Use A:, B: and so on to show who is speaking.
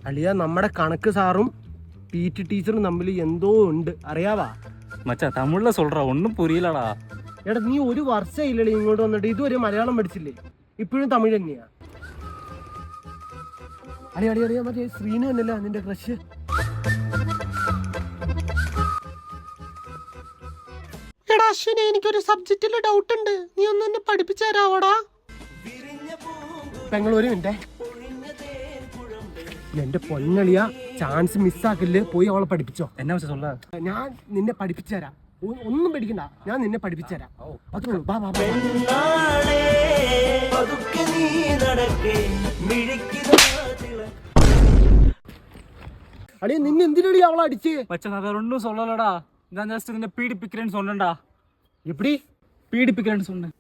A: അളിയ നമ്മുടെ കണക്ക് സാറും PT ടീച്ചറും തമ്മിൽ എന്തോ ഉണ്ട് അറിയാവാ?
B: മച്ചാ തമിഴിലെ சொல்றா ഒന്നും പുരിയില്ലടാ.
A: എടാ നീ ഒരു വർഷം ഇല്ലടി ഇങ്ങോട്ട് വന്നിട്ട് ഇതുവരെ മലയാളം പഠിച്ചില്ലേ? ഇപ്പോഴും തമിഴ് തന്നെയാ? അളിയ മറ്റേ ശ്രീനു തന്നെയല്ല നിന്റെ ക്രഷ്? എടാ അശ്വിനെ, എനിക്കൊരു സബ്ജക്റ്റിൽ ഡൗട്ട് ഉണ്ട്, നീ ഒന്ന് എന്നെ പഠിപ്പിച്ചു തരാവോടാ? പെങ്ങൾ ഒരു മിനിറ്റേ. എന്റെ പൊന്നളിയ, ചാൻസ് മിസ്സാക്കില്ലേ, പോയി അവളെ പഠിപ്പിച്ചോ.
B: എന്നാ മച്ചാ சொல்ல?
A: ഞാൻ നിന്നെ പഠിപ്പിച്ചു തരാം, ഒന്നും പേടിക്കണ്ട, ഞാൻ നിന്നെ പഠിപ്പിച്ചു തരാം. അത്രേ ഉള്ളൂ. അളിയ നിന്നെ എന്തിനടി അവളെ അടിച്ച്?
B: മച്ചാ நான் வேற ஒண்ணும் சொல்லலடா. நான் ஜஸ்ட் നിന്നെ പീഡിപ്പിக்கிறேன்னு சொன்னேன்டா.
A: எப்படி
B: പീഡിപ്പിக்கிறேன்னு சொன்னேன்.